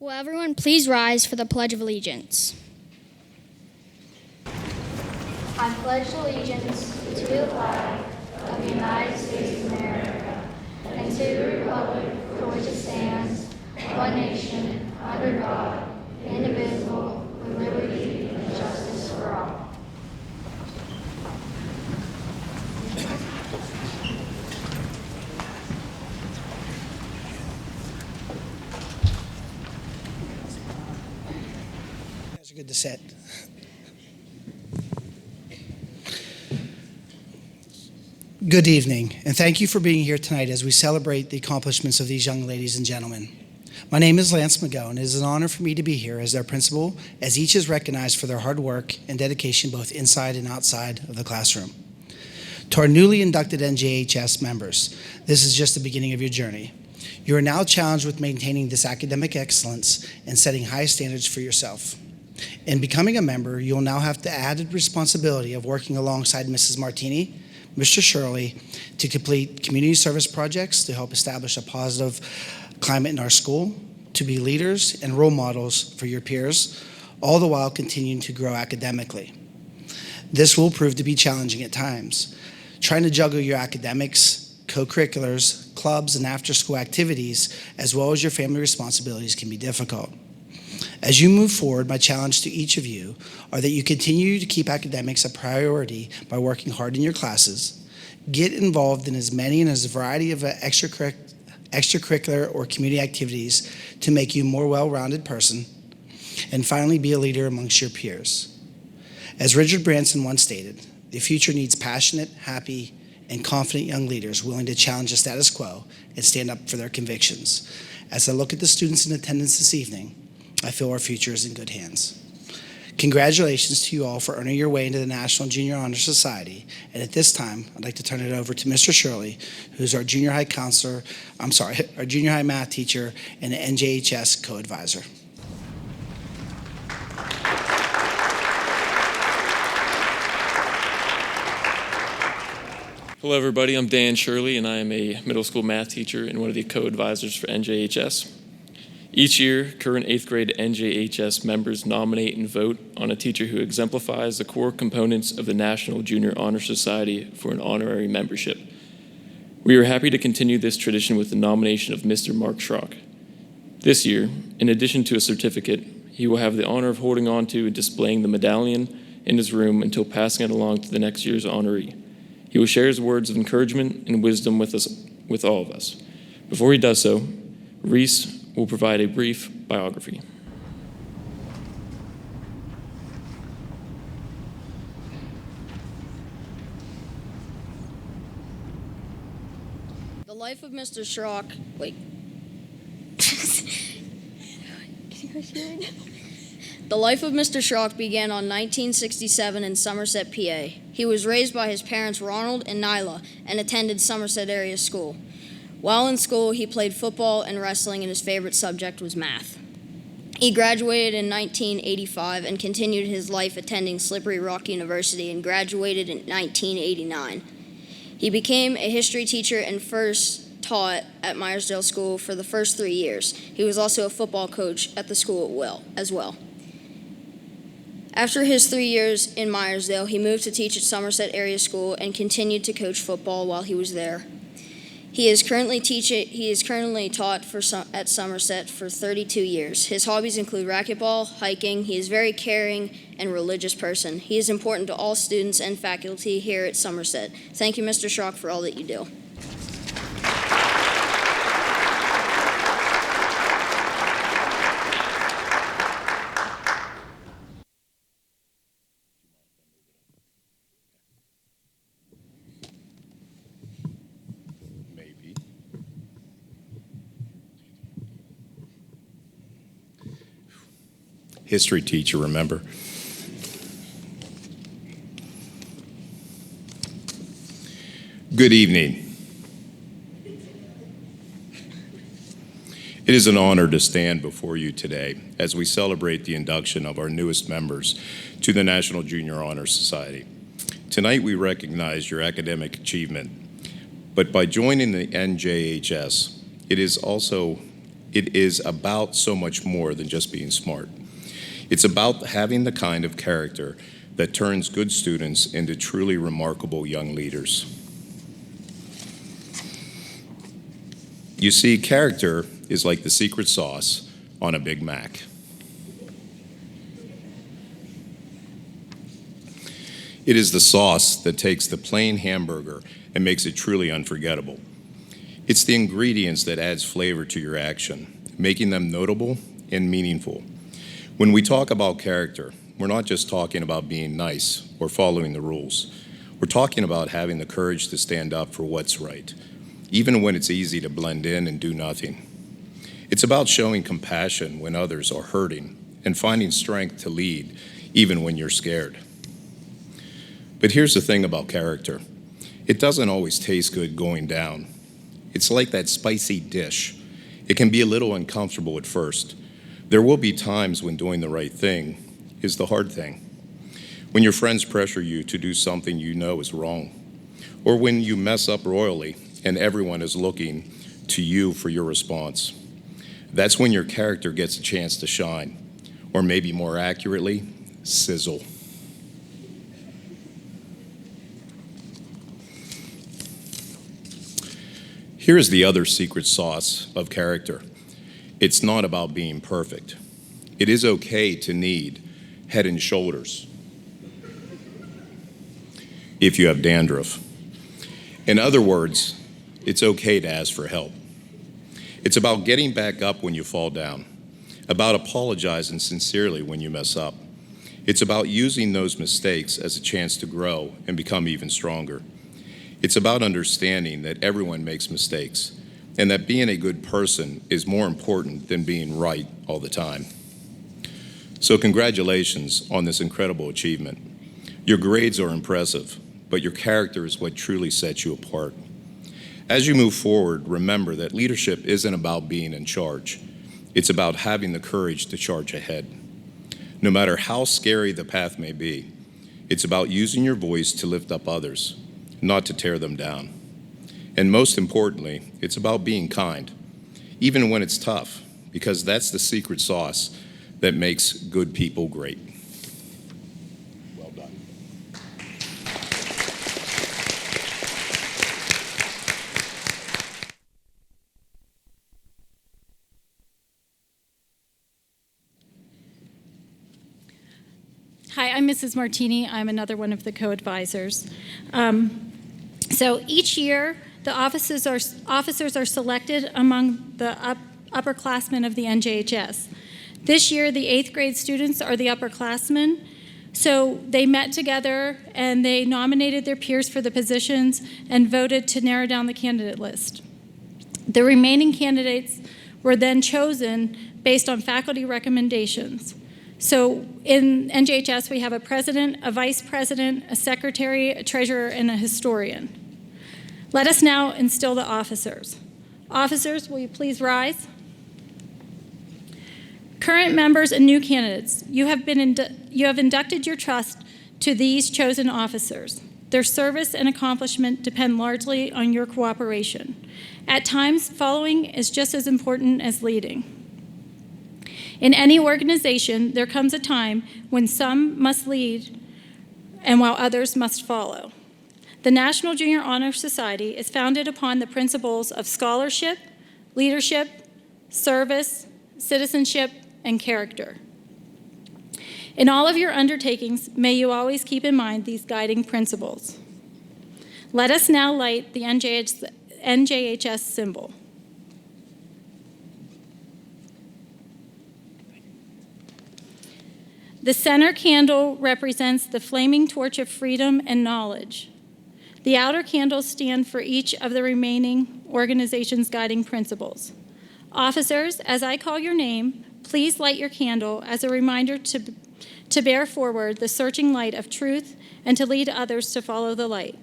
Will everyone please rise for the Pledge of Allegiance? I pledge allegiance to the flag of the United States of America and to the republic for which it stands, one nation, under God, indivisible, with liberty and justice for all. Guys are good to sit. Good evening, and thank you for being here tonight as we celebrate the accomplishments of these young ladies and gentlemen. My name is Lance McGowan, and it is an honor for me to be here as their principal, as each is recognized for their hard work and dedication both inside and outside of the classroom. To our newly inducted NJHS members, this is just the beginning of your journey. You are now challenged with maintaining this academic excellence and setting high standards for yourself. In becoming a member, you will now have the added responsibility of working alongside Mrs. Martini, Mr. Shirley, to complete community service projects to help establish a positive climate in our school, to be leaders and role models for your peers, all the while continuing to grow academically. This will prove to be challenging at times. Trying to juggle your academics, co-curriculars, clubs, and after-school activities, as well as your family responsibilities, can be difficult. As you move forward, my challenge to each of you are that you continue to keep academics a priority by working hard in your classes, get involved in as many and as a variety of extracurricular or community activities to make you a more well-rounded person, and finally be a leader amongst your peers. As Richard Branson once stated, the future needs passionate, happy, and confident young leaders willing to challenge the status quo and stand up for their convictions. As I look at the students in attendance this evening, I feel our future is in good hands. Congratulations to you all for earning your way into the National Junior Honor Society. And at this time, I'd like to turn it over to Mr. Shirley, who's our junior high our junior high math teacher and NJHS co-advisor. Hello everybody, I'm Dan Shirley and I am a middle school math teacher and one of the co-advisors for NJHS. Each year, current 8th grade NJHS members nominate and vote on a teacher who exemplifies the core components of the National Junior Honor Society for an honorary membership. We are happy to continue this tradition with the nomination of Mr. Mark Schrock. This year, in addition to a certificate, he will have the honor of holding on to and displaying the medallion in his room until passing it along to the next year's honoree. He will share his words of encouragement and wisdom with all of us. Before he does so, Reese will provide a brief biography. The life of Mr. Schrock. Wait. The life of Mr. Schrock began on 1967 in Somerset, PA. He was raised by his parents Ronald and Nyla and attended Somerset area school. While in school, he played football and wrestling, and his favorite subject was math. He graduated in 1985 and continued his life attending Slippery Rock University and graduated in 1989. He became a history teacher and first taught at Meyersdale School for the first 3 years. He was also a football coach at the school as well. After his 3 years in Meyersdale, he moved to teach at Somerset area school and continued to coach football while he was there. He is currently taught at Somerset for 32 years. His hobbies include racquetball, hiking. He is a very caring and religious person. He is important to all students and faculty here at Somerset. Thank you, Mr. Schrock, for all that you do. History teacher, remember? Good evening. It is an honor to stand before you today as we celebrate the induction of our newest members to the National Junior Honor Society. Tonight we recognize your academic achievement, but by joining the NJHS, it is also It is about so much more than just being smart. It's about having the kind of character that turns good students into truly remarkable young leaders. You see, character is like the secret sauce on a Big Mac. It is the sauce that takes the plain hamburger and makes it truly unforgettable. It's the ingredients that adds flavor to your action, making them notable and meaningful. When we talk about character, we're not just talking about being nice or following the rules. We're talking about having the courage to stand up for what's right, even when it's easy to blend in and do nothing. It's about showing compassion when others are hurting and finding strength to lead, even when you're scared. But here's the thing about character. It doesn't always taste good going down. It's like that spicy dish. It can be a little uncomfortable at first. There will be times when doing the right thing is the hard thing. When your friends pressure you to do something you know is wrong, or when you mess up royally and everyone is looking to you for your response. That's when your character gets a chance to shine, or maybe more accurately, sizzle. Here is the other secret sauce of character. It's not about being perfect. It is okay to need head and shoulders if you have dandruff. In other words, it's okay to ask for help. It's about getting back up when you fall down, about apologizing sincerely when you mess up. It's about using those mistakes as a chance to grow and become even stronger. It's about understanding that everyone makes mistakes and that being a good person is more important than being right all the time. So congratulations on this incredible achievement. Your grades are impressive, but your character is what truly sets you apart. As you move forward, remember that leadership isn't about being in charge. It's about having the courage to charge ahead. No matter how scary the path may be, it's about using your voice to lift up others, not to tear them down. And most importantly, it's about being kind, even when it's tough, because that's the secret sauce that makes good people great. Well done. Hi, I'm Mrs. Martini. I'm another one of the co-advisors. So each year, the officers are selected among the upperclassmen of the NJHS. This year, the 8th grade students are the upperclassmen. So they met together and they nominated their peers for the positions and voted to narrow down the candidate list. The remaining candidates were then chosen based on faculty recommendations. So in NJHS, we have a president, a vice president, a secretary, a treasurer, and a historian. Let us now instill the officers. Officers, will you please rise? Current members and new candidates, you have inducted your trust to these chosen officers. Their service and accomplishment depend largely on your cooperation. At times, following is just as important as leading. In any organization, there comes a time when some must lead and while others must follow. The National Junior Honor Society is founded upon the principles of scholarship, leadership, service, citizenship, and character. In all of your undertakings, may you always keep in mind these guiding principles. Let us now light the NJHS symbol. The center candle represents the flaming torch of freedom and knowledge. The outer candles stand for each of the remaining organization's guiding principles. Officers, as I call your name, please light your candle as a reminder to bear forward the searching light of truth and to lead others to follow the light.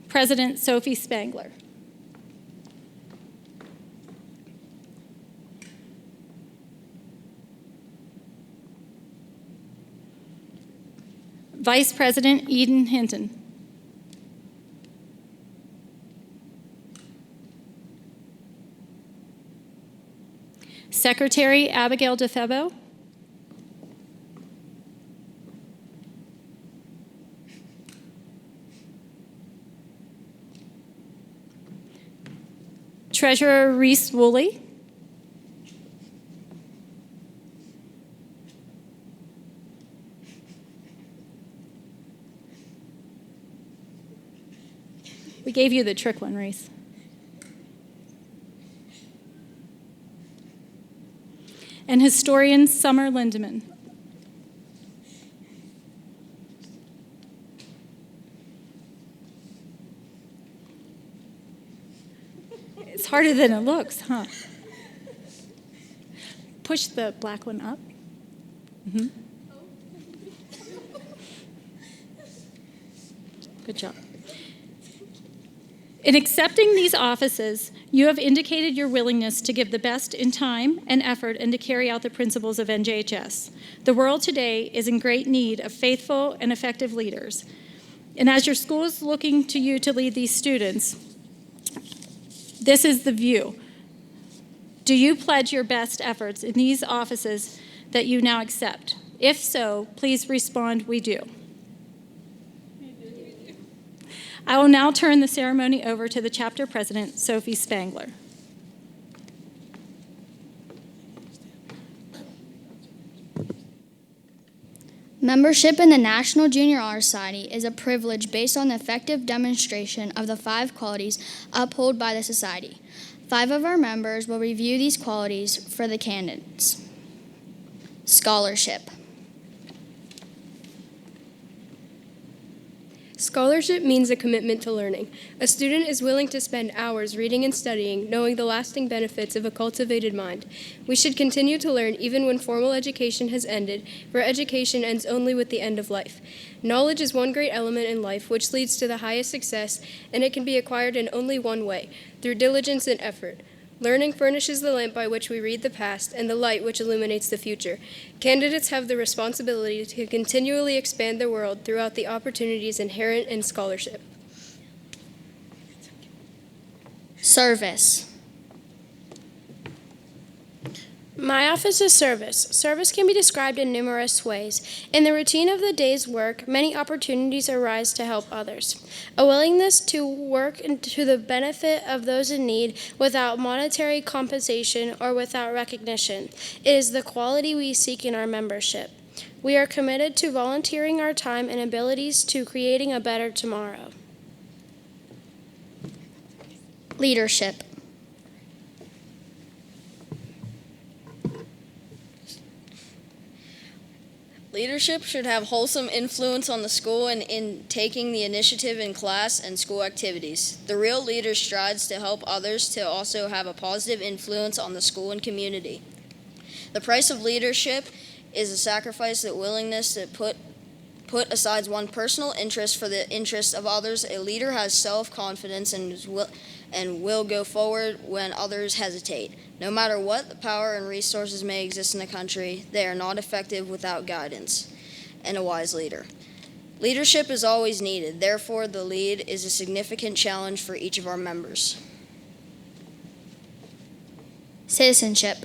President Sophie Spangler. Vice President Eden Hinton. Secretary Abigail DeFebo. Treasurer Reese Woolley. We gave you the trick one, Reese. And historian Summer Lindeman. It's harder than it looks, huh? Push the black one up. Mm-hmm. Good job. In accepting these offices, you have indicated your willingness to give the best in time and effort and to carry out the principles of NJHS. The world today is in great need of faithful and effective leaders. And as your school is looking to you to lead these students, this is the view. Do you pledge your best efforts in these offices that you now accept? If so, please respond, we do. I will now turn the ceremony over to the chapter president, Sophie Spangler. Membership in the National Junior Honor Society is a privilege based on the effective demonstration of the 5 qualities upheld by the Society. 5 of our members will review these qualities for the candidates. Scholarship. Scholarship means a commitment to learning. A student is willing to spend hours reading and studying, knowing the lasting benefits of a cultivated mind. We should continue to learn even when formal education has ended, for education ends only with the end of life. Knowledge is one great element in life which leads to the highest success, and it can be acquired in only one way, through diligence and effort. Learning furnishes the lamp by which we read the past and the light which illuminates the future. Candidates have the responsibility to continually expand their world throughout the opportunities inherent in scholarship. Service. My office is service. Service can be described in numerous ways. In the routine of the day's work, many opportunities arise to help others. A willingness to work to the benefit of those in need without monetary compensation or without recognition. It is the quality we seek in our membership. We are committed to volunteering our time and abilities to creating a better tomorrow. Leadership. Leadership should have wholesome influence on the school and in taking the initiative in class and school activities. The real leader strives to help others to also have a positive influence on the school and community. The price of leadership is a sacrifice, the willingness to put aside one's personal interest for the interests of others. A leader has self-confidence and will go forward when others hesitate. No matter what the power and resources may exist in the country, they are not effective without guidance and a wise leader. Leadership is always needed. Therefore, the lead is a significant challenge for each of our members. Citizenship.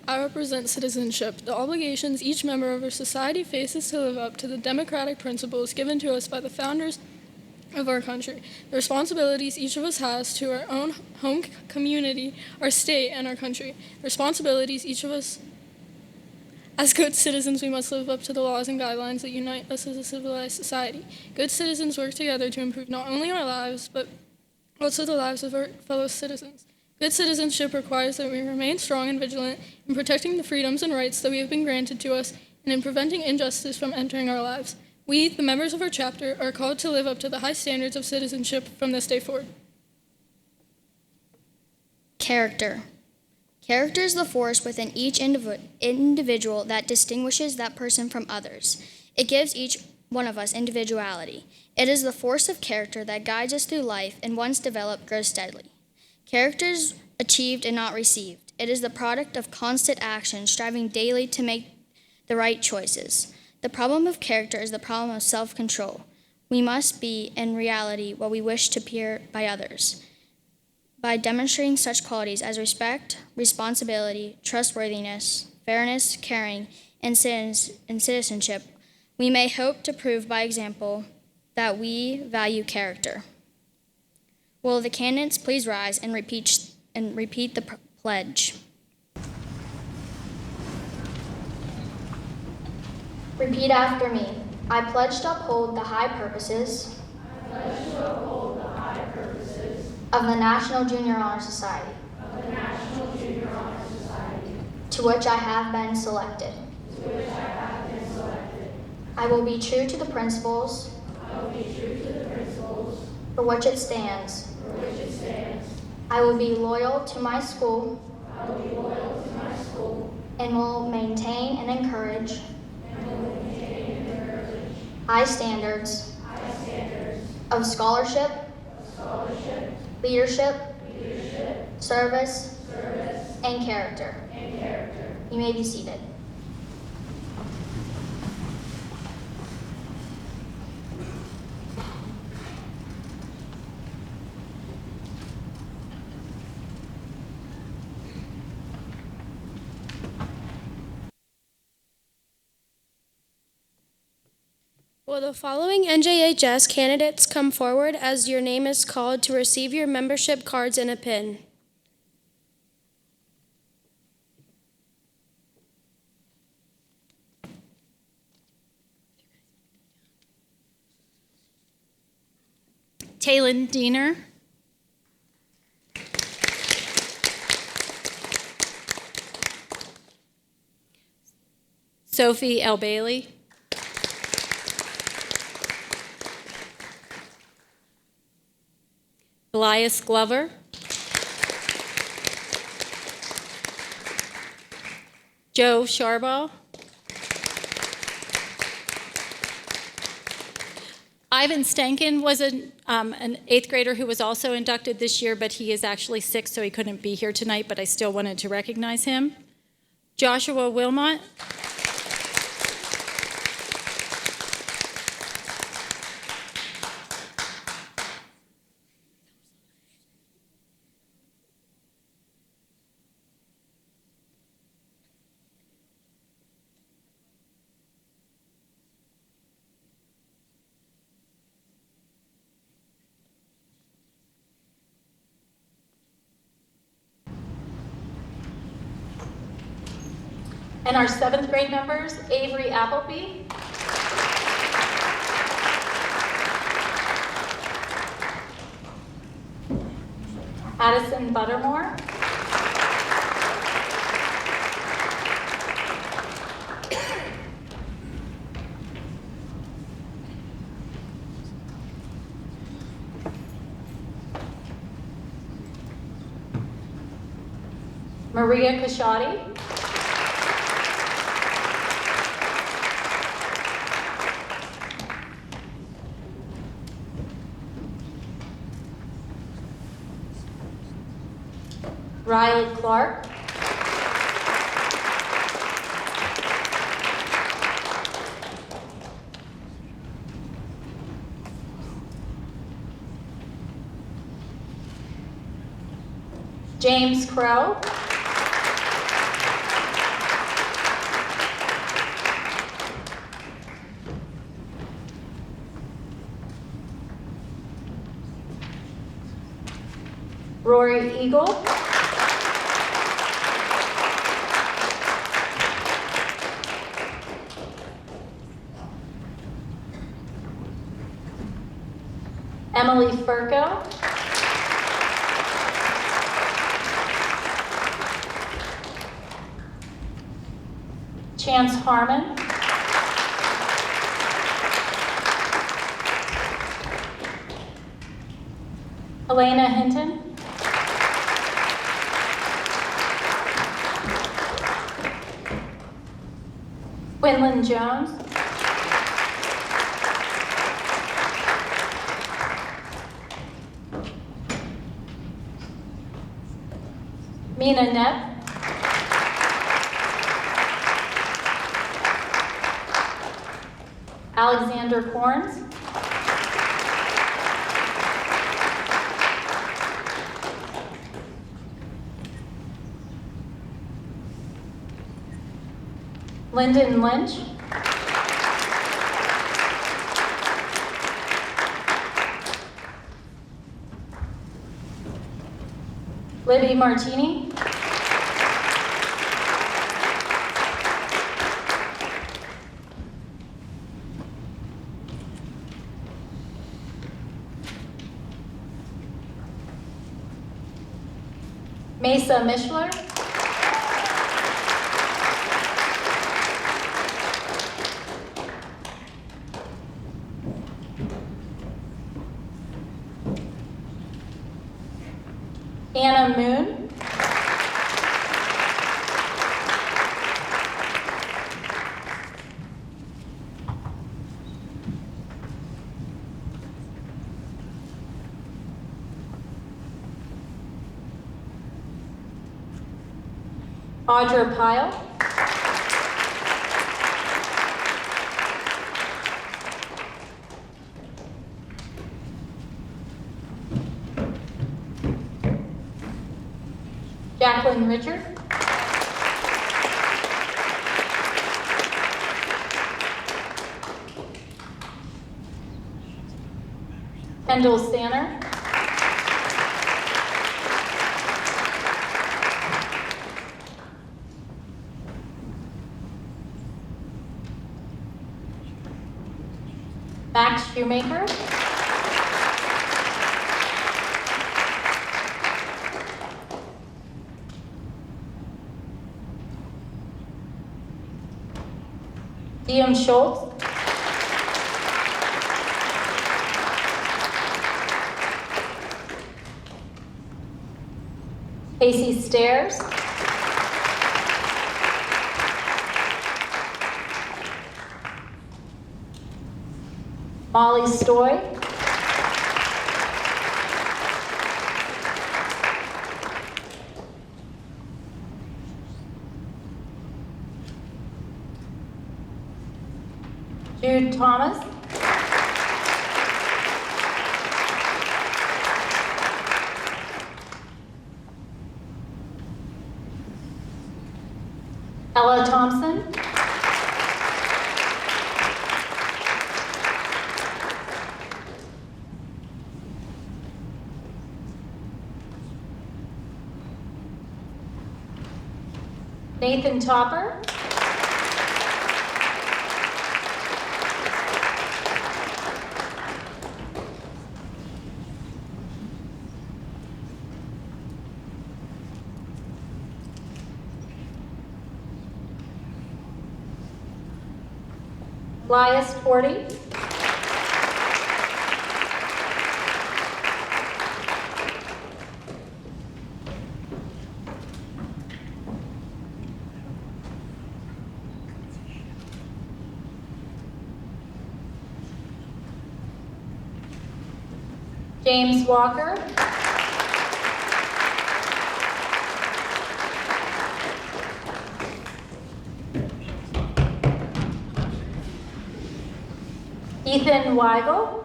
I represent citizenship, the obligations each member of our society faces to live up to the democratic principles given to us by the founders of our country, the responsibilities each of us has to our own home community, our state, and our country. Responsibilities each of us, as good citizens, we must live up to the laws and guidelines that unite us as a civilized society. Good citizens work together to improve not only our lives, but also the lives of our fellow citizens. Good citizenship requires that we remain strong and vigilant in protecting the freedoms and rights that we have been granted to us and in preventing injustice from entering our lives. We, the members of our chapter, are called to live up to the high standards of citizenship from this day forward. Character. Character is the force within each individual that distinguishes that person from others. It gives each one of us individuality. It is the force of character that guides us through life and once developed grows steadily. Character is achieved and not received. It is the product of constant action, striving daily to make the right choices. The problem of character is the problem of self-control. We must be, in reality, what we wish to appear by others. by demonstrating such qualities as respect, responsibility, trustworthiness, fairness, caring, and citizenship, we may hope to prove by example that we value character. Will the candidates please rise and repeat the pledge? Repeat after me. I pledge to uphold the high purposes of the National Junior Honor Society, to which I have been selected. I will be true to the principles for which it stands. I will be loyal to my school and will maintain and encourage high standards of scholarship, leadership, service, and character. You may be seated. Will the following NJHS candidates come forward as your name is called to receive your membership cards and a pin? Taylin Diener. Sophie L. Bailey. Elias Glover. Joe Sharbaugh. Ivan Stankin was an 8th grader who was also inducted this year, but he is actually sick, so he couldn't be here tonight, but I still wanted to recognize him. Joshua Wilmot. And our 7th grade members, Avery Appleby, Addison Buttermore, Maria Kashadi, Riley Clark, James Crow, Rory Eagle, Emily Furco, Chance Harmon, Elena Hinton, Quinlan Jones, Mina Nepp, Alexander Corns, Lyndon Lynch. Libby Martini. Mesa Mishler. Anna Moon. Audra Pyle. Jacqueline Richard. Kendall Stanner. Max Shoemaker. Liam Schultz. Casey Stairs. Molly Stoy. Jude Thomas. Ella Thompson. Nathan Topper. Elias Forty. James Walker. Ethan Weigel.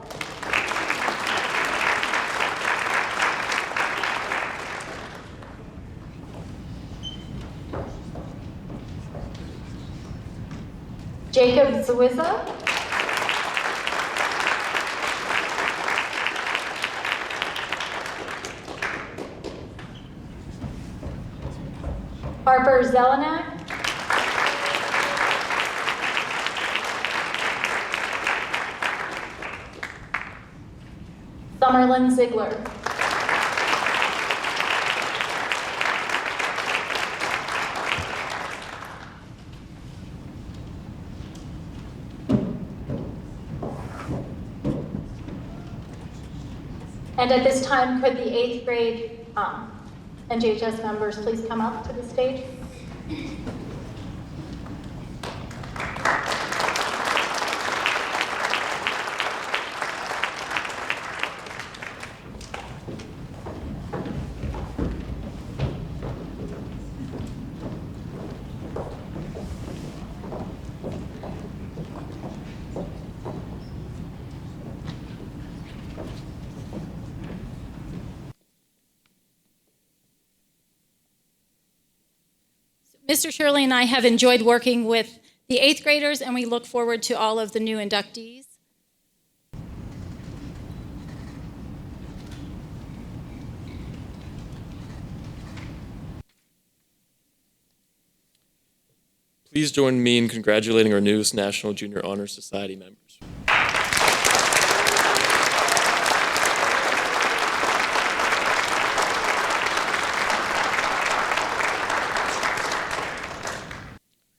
Jacob Zwiza. Harper Zelenak. Summerlin Ziegler. And at this time, could the 8th grade NJHS members please come up to the stage? Mr. Shirley and I have enjoyed working with the 8th graders, and we look forward to all of the new inductees. Please join me in congratulating our newest National Junior Honor Society members.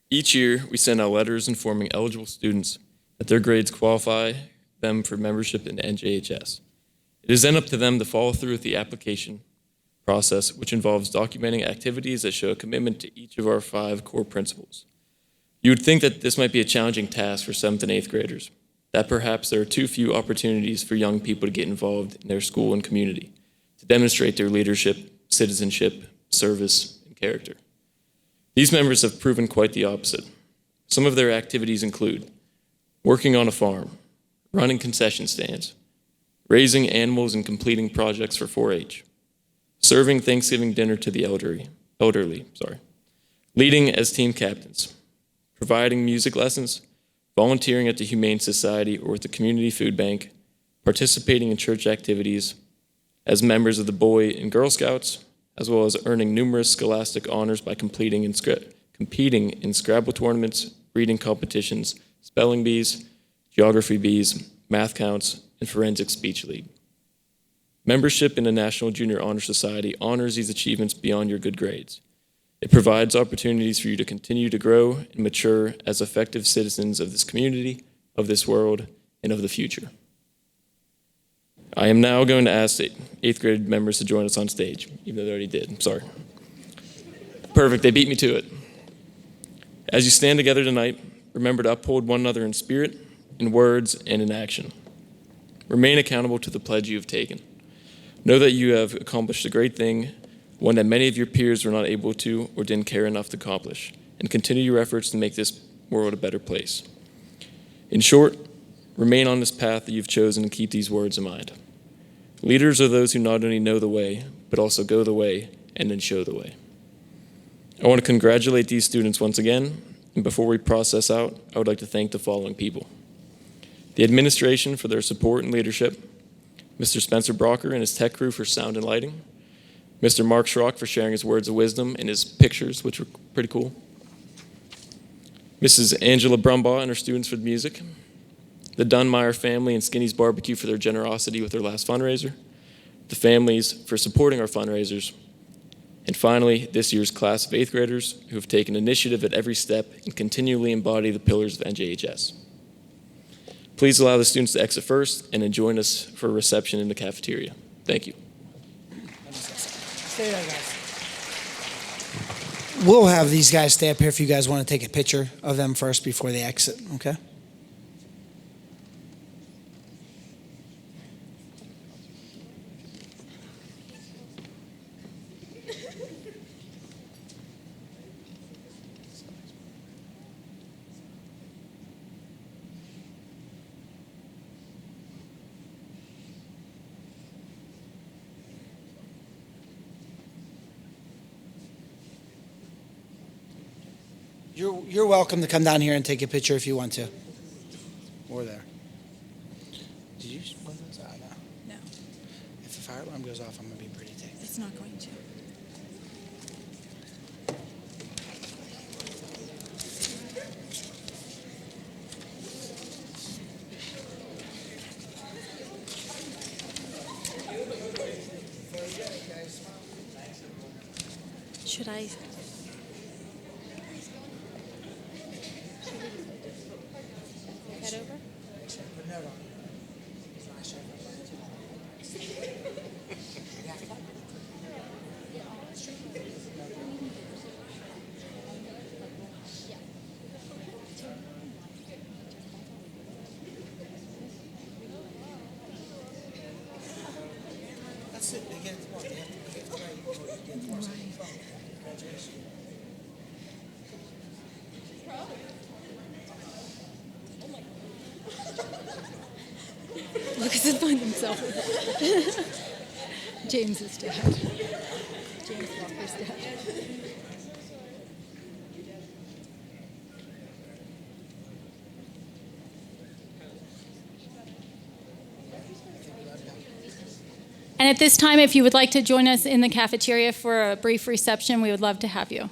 Each year, we send out letters informing eligible students that their grades qualify them for membership in NJHS. It is then up to them to follow through with the application process, which involves documenting activities that show a commitment to each of our 5 core principles. You would think that this might be a challenging task for 7th and 8th graders, that perhaps there are too few opportunities for young people to get involved in their school and community, to demonstrate their leadership, citizenship, service, and character. These members have proven quite the opposite. Some of their activities include working on a farm, running concession stands, raising animals and completing projects for 4-H, serving Thanksgiving dinner to the elderly, leading as team captains, providing music lessons, volunteering at the Humane Society or at the Community Food Bank, participating in church activities, as members of the Boy and Girl Scouts, as well as earning numerous scholastic honors by competing in Scrabble tournaments, reading competitions, spelling bees, geography bees, math counts, and forensic speech league. Membership in the National Junior Honor Society honors these achievements beyond your good grades. It provides opportunities for you to continue to grow and mature as effective citizens of this community, of this world, and of the future. I am now going to ask 8th grade members to join us on stage, even though they already did. I'm sorry. Perfect, they beat me to it. As you stand together tonight, remember to uphold one another in spirit, in words, and in action. Remain accountable to the pledge you have taken. Know that you have accomplished a great thing, one that many of your peers were not able to or didn't care enough to accomplish, and continue your efforts to make this world a better place. In short, remain on this path that you've chosen and keep these words in mind. Leaders are those who not only know the way, but also go the way and then show the way. I want to congratulate these students once again, and before we process out, I would like to thank the following people. The administration for their support and leadership, Mr. Spencer Brocker and his tech crew for sound and lighting, Mr. Mark Schrock for sharing his words of wisdom and his pictures, which were pretty cool, Mrs. Angela Brumbaugh and her students for the music, the Dunmeyer family and Skinny's Barbecue for their generosity with their last fundraiser, the families for supporting our fundraisers, and finally, this year's class of 8th graders who have taken initiative at every step and continually embody the pillars of NJHS. Please allow the students to exit first and then join us for a reception in the cafeteria. Thank you. Stay there, guys. We'll have these guys stay up here if you guys want to take a picture of them first before they exit, okay? You're welcome to come down here and take a picture if you want to. Or there. Did you blow those out? No, If the fire alarm goes off, I'm going to be pretty ticked. it's not going to. Should I? Head over? That's it. They get it tomorrow. They have to get it tomorrow. Graduation. Lucas is finding himself. James's dad. James Walker's dad. And at this time, if you would like to join us in the cafeteria for a brief reception, we would love to have you.